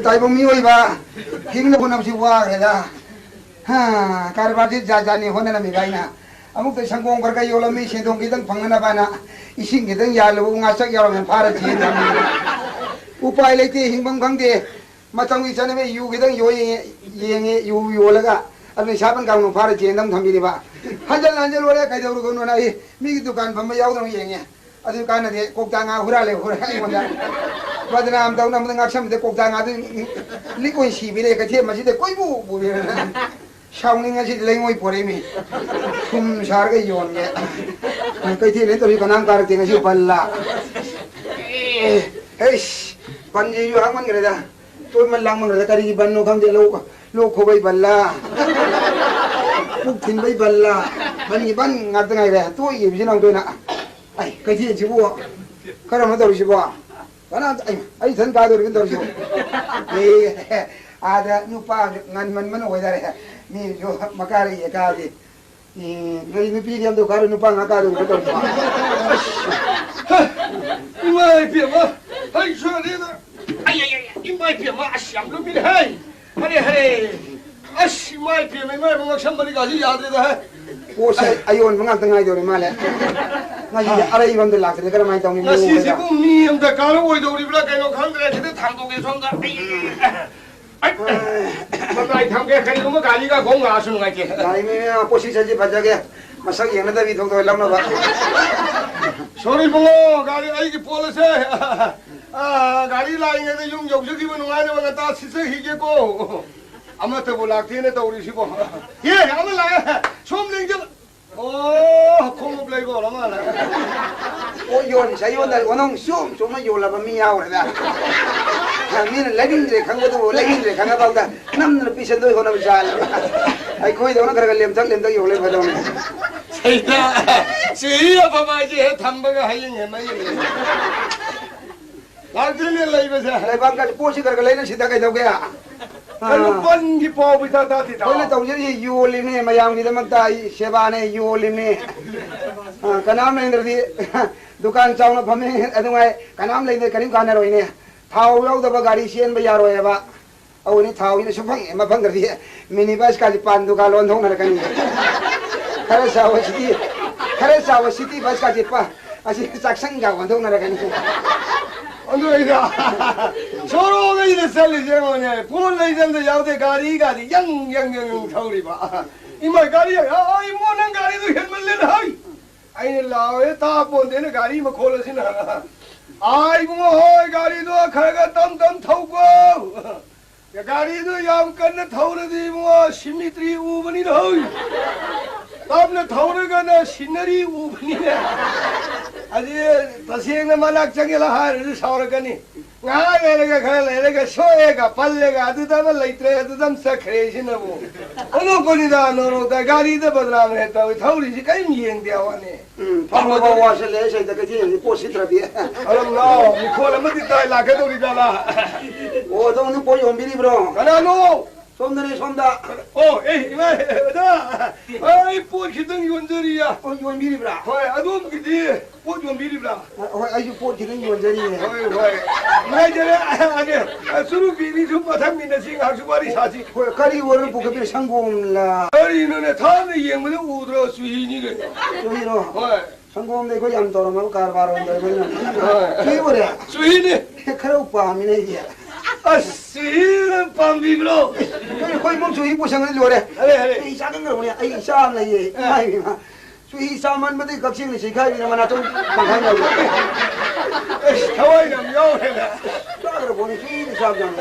ताइबों मी वही बा हिंग लोगों ने सिवा है दा हाँ कारबाजी जाजानी होने ना मिगाई ना अमुक तो संगों करके योला मी सेंधों की तंग फंगना पाना इसी की तंग यार लोगों ngasak यार में भारत जी उपाय लेते हिंग बंग दे मतंग इस चने में यू की तंग यो ये यू लगा अब निशाबन का उन्होंने भारत जी तंग थमी दिवा हंजल वाले कहीं तो रुको ना ये मी की दुकान पर मैं याद रहा हूँ ये अभी दुकान है कोकतांगा हुरा ले मंदा बदनाम तो ना मतलब अक्सर में कोकतांगा तो लिखों सी भी ले कच्चे मस्जिद कोई बू शाउनिंग ऐसी लेंगे वही पड़े में तुम शार के योन के कहीं थी नहीं तो भी कनाम कार देंगे सी पल्ला पंजी जो हम मन करे था तो मैं लांग मन करे करी बन्नो कम दे लोग खो भाई बल्ला पुक थिन भाई बल्ला बनी बन ngatur ngai deh tu ये भी नाम तो ना आई कहीं थी जिबो करो मत और जिबो karena आई धन का दो तो जिबो ये ada nupa ngan man wai dare ni jo makari ya kali ni ngai ni pi diam do karo nupa ngakaru to mai pia ma hai sho ni da ai mai pia ma asyam lu bi hai hare ash mai pia mai ma sham bali ga ji yaad de hai o sai ayon mangang tangai do ma le ngai ara i bam de lak de kar mai tong ni na si si ko mi am da karo oi do ri bla kai no khang de de thang do ge song da Bagai tham ke kali ko gali ka gong ga sun ngai ke gai me posisi ji baja ge masak yang na da bi thong to lam na ba sorry bungo gali ai ki police gali lai nge de yung yok ji bu ngai ne ba ta si se hi ge ko ama te bulak thi ne to ri si bo ye ama la som ling je oh khom play ko la ma la o yon sai yon da onong som ma yon la ba mi yao la daนี่เล็กนี่ขังก็ตัวเล็กนี่ขังก็เบาแต่น้ำมันพิเศษด้วยคนน้ำจานไอ้คุยตรงนั้นก็เลี้ยมจักอยู่เลยพอตรงนี้ใช่ไหมสิอ่ะพ่อมาจีทำบ้างให้ยังไงไม่ยังหลังจากนี้เลยไปซะเลยบางการพูดสิกันก็เลยนั่นสิตาใครเท่าแก่แล้วปันกี่ปอไปตาติดต่อคนละตัวยี่ยูลิมนี่มายังที่ทำมันตายเชบานยูลิมนี่กันน้ำเลยนั่นที่ดุการเจ้าน่ะพ่อแม่อะไรตรงไหนกันน้ำเลยเนี่ยกันนิ่งกันอะไรเนี่ยท้าวเราตัวกาดิเชียนไปยารวยบ้าเอาเนี่ยท้าวนี่ชุบฟังมาฟังกันทีมินิบัสการปันดูการลอนทงนั่นกันนี่คาร์สาวซิตี้บัสการจิปะอาชีพจักสังกัดวันทงนั่นกันนี่อันนี้ก็ชโรก็ยิ่งเซลล์เจ้าเนี่ยพูดเลยจังจะยาวแต่การียังเท่าริบ้าอีไม่การีไอ้โมนังการีตัวเห็นมันเล่นให้ไอ้เนี่ยลาวเอตาปนเดนการีมาโคลสินะไอ้บุ้งหอยการีตัวข้าก็ตั้มเท่ากูการีตัวยามกันนะเท่าเลยดิบุ้งชิมิตรีอูบันนี่เลยตั้มนะเท่าเลยกันนะชินรีอูบันนี่เนี่ยอันนี้ภาษาเองนะมาลักจังเลยละหาหรือสาวกันนี่ง่ายเลยก็แค่เลยก็ช่วยก็พัลเลยก็ดูตามเลยเตะดูตามสักเครชินะบุ้งอันนู้นคนนี้ด่าโน่แต่การีตัวบดนามันเท่าเท่านี้สิใครมีเองเดียวนี่ฟังมาบอกว่าเฉลยใช่แต่ก็ที่นี่พูดสิทธิ์ระเบียบอัลลอฮ์มีคนละไม่ติดใจหลักแค่ตัวนี้จ้าละโอ้ตรงนี้พูดยอมบิลีบรองกันนะโน่สมเด็จสมดาโอ้เอ้ยไม่ได้ไอ้พูดคิดถึงยวนเจริญโอ้ยวนบิลีบราเฮ้ยอดุมคิดดีพูดยวนบิลีบราโอ้ยไอ้ยูพูดคิดถึงยวนเจริญเฮ้ยไม่เจริญอันนี้สุรุปีนี้ทุกประทับมีแต่สิ่งหาสุวารีชาติเฮ้ยคดีวันนี้พวกเขาเป็นสังคมละเฮ้ยนู่นเนี่ยท่านเนี่ยยังไม่ได้อุดรสุฮีนี่เลยสุฮีโร่เฮ้ยสังคมเนี่ยก็ยังต่อมาลูกการบาร์วันเดียวกันนะสุฮีวันเนี่ยสุฮีนี่แค่เราปามีเนี่ยเดียสุฮีนั่นปั๊มบีบล้อค่อยมุ่งสุฮีผู้ชายนี่รู้เลยอะไรไอ้ชาติกันเนี่ยไอ้ชาติอะไรไม่มาสุฮีสามันไม่ได้กับสิ่งนี้สิใครเนี่ยมันอาจจะบังคับเราเอ้ยทำไมเนี่ยไม่เอาเลยนะจ้าเราบอกนี่สุฮีสามัน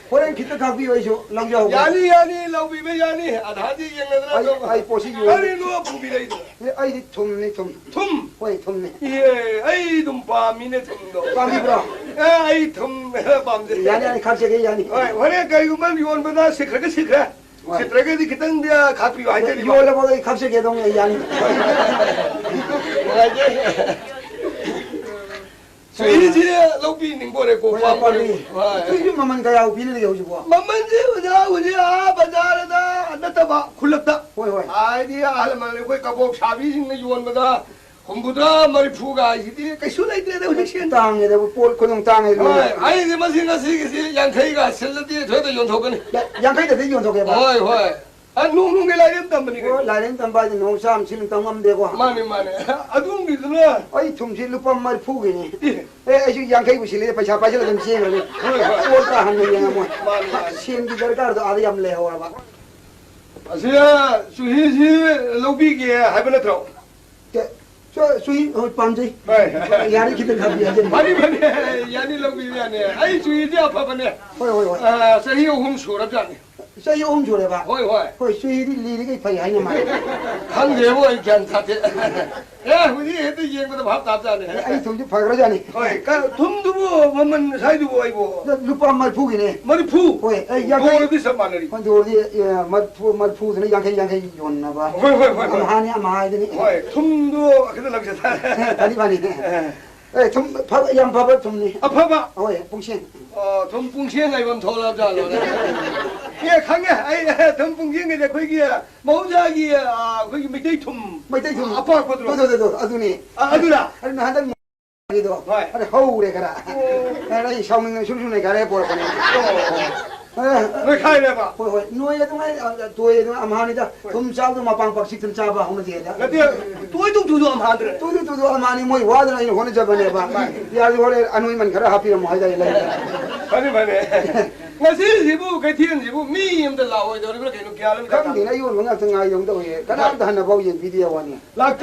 คนนั้นคิดจะขับพี่ไว้ชัวลองยาวยานี่เราบีไม่ยานี่อาหารที่ยังไงนะไอ้โพสิอยู่ไอ้นู้นปุ่มบีเลยไอ้ที่ทุ่มนี่ทุ่มไอ้ทุ่มนี่ไอ้ดุมปามีเนี่ยทุ่มดอกปามีบล้อไอ้ทุ่มปามเดียยานี่ขับเสียยานี่วันนี้ใครก็มันโยนไปนะสิครับสิครับที่คิดตั้งเดียขับอยู่ไอ้เจ้าโยนแล้วบอกไอ้ขับเสียตรงไอ้ยานี่所以这老兵宁波的国防部，最近慢慢改要兵的有是不？慢慢这我这啊，不咋了哒，那他妈苦了哒。会。哎，你啊，他们会搞个傻逼型的冤不哒？ 콤부다 머리 푸가 이게 개술이 되는 거지. 땅에 대고 볼 그냥 땅에 아이 이제 마신가 시기 양케이가 실력이 저도 연속은. 양카이 대 연속해 봐. 어이. 아 농농게 라이랬단 말이야. 라렌 담바지 농삼 치는 땅만 되고. 마네. 아둥기들아. 아이 tum실 루파 말 푸기니. 에 양카이 부실에 पैसा पैसा 좀 지행을. 올까 하는 게 뭐. 시행기 절가도 아주 얌래와 봐. 아시야 수희지 로비게 하이브나 들어. 저 수이 밤지. 네. 야리 기들 가비야. 많이 야니 로비야네. 아이 수희지 아파바네. 호이. 아 서희 홈 수랍자네. 서이 옴 줘래 봐. 호이. 수이디 리리게 파이 하냐 말. 강대보 괜찮대. 야 우리 애들 얘기보다 밥 답자네. 아이 tum지 파그러자니. 호이 까 톰두부 뭐만 사이두부 아이고. 루파 말 푸기니. 머리 푸. 호이 양kai 어디서 마늘이. 근데 어디 말푸드는 양kai 줬나 봐. 호이. 하니 아마이더니. 호이 톰도 그들 납시다. 다리바니. 좀 양밥을 좀니. 아파봐. 호이 뿡신. 덤풍시행 아이번 돌아자네. 예, 강해. 아이 덤풍시행 이제 거기야. 모자기야. 거기 밑에 톰. mấy tay dùng 아빠 거들어. tôi aduni 아들아. anh hắn đang gì đó anh hâu đấy cả đây xong mình xuống này cả đây bỏ cái 왜 가야 봐. hồi nuôi tôi tôi amhani da tum sao tôi mà bằng bạc xịt tum sao ba không gì đó 근데 또이도 두도 안 하더래. tôi amhani moi quá rồi anh hôm nay giờ này ba giờ rồi anh nuôi mình cả happy mà hay đây 아니. ngasi sibu cái thiên sibu mi em đã lao rồi rồi cái nó kia lắm. không thì này dùng ngắt ngay dùng đâu vậy cái nào ta hành bao nhiêu video anh lạc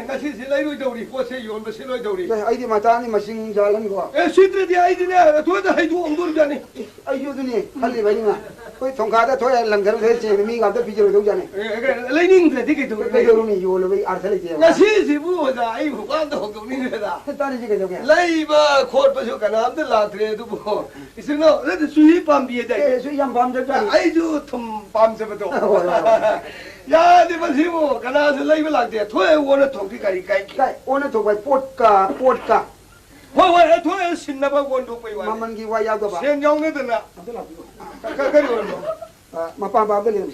ngasi si lấy đâu đi, có xe dùng mà xe lấy đâu đi. đây ai đi mà ta đi mà sinh ra lần qua 시트에 đi ai đi nè, tôi đã hay du ông rồi này. ai vô đi 할리 vậy mà thôi thông cá đó thôi lần thứ thế chơi mình gặp tới video đâu vậy lấy ninh cái cái tôi. cái điều này vô là bị ăn thế này chơi ngasi sibu là ai cũng quan đâu cũng ninh cái đó. ta đi cái đâu vậy lấy ba khốt bao nhiêu cái nào đó là thế đó bộ. 이승노, 내 수입 밤비에 돼. 수입 밤저자 아이주 톰 밤새부터. 야, 내 말이고 가나서 라이브 락대. 토에 원의 토끼까지 가이. 오늘 또 뽀까 와, 토에 신나봐 원도 보이 와. 마만기 와야도 봐 생정네들나. 가가리 원도. 마빠바 들리는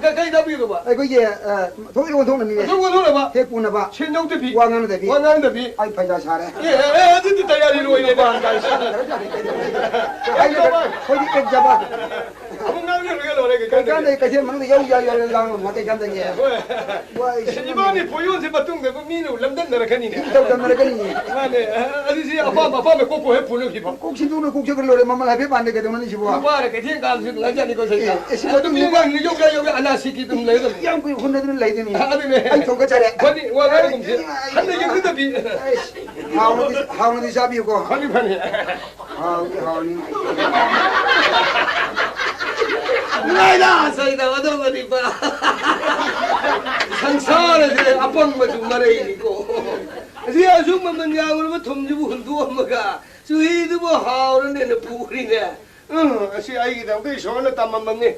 가가리 답이도 봐. 거 이제 토이 원통은 이게 저거 놀아 봐. 해꾸나 봐 신정대 비. 왕하는 대비 왕하는 비. 아이 파자 잘해 예, 어디 다야리로 이래 봐. 아이 거기 백 잡아 아무 나는 왜 그래? 그러니까 그게 뭔데 여기야 나는 못해 간다니 와 이번에 보여서 봤던 거 민우 람단다라 가니네. 이거 때문에 그러니 아네 아저씨 아빠가 꼭꼭 해 보는 기분. 꼭 신도는 꼭적을 노래 mamma 해배 반대 되는 지 뭐. 와래 그天가서 라자니 거 생각. 저도 이거 여기 안 시키도 내가. 양부 혼내드는 레이드니. 아네. 아이 통과 잘해. 아니 와 가는 거. 한대 여기다 비. 하우는 잡이고. 아니 반이. 하우니. 나이다 사이다 와도 어디 봐. 상사를 아빠는 좀 말해이고. 지야 좀만 야구를 톰주부 흔두어 먹가. 수희도 뭐 하오는 데는 부리네. 응, 시 아이기다. 우리 소원을 담만 먹네.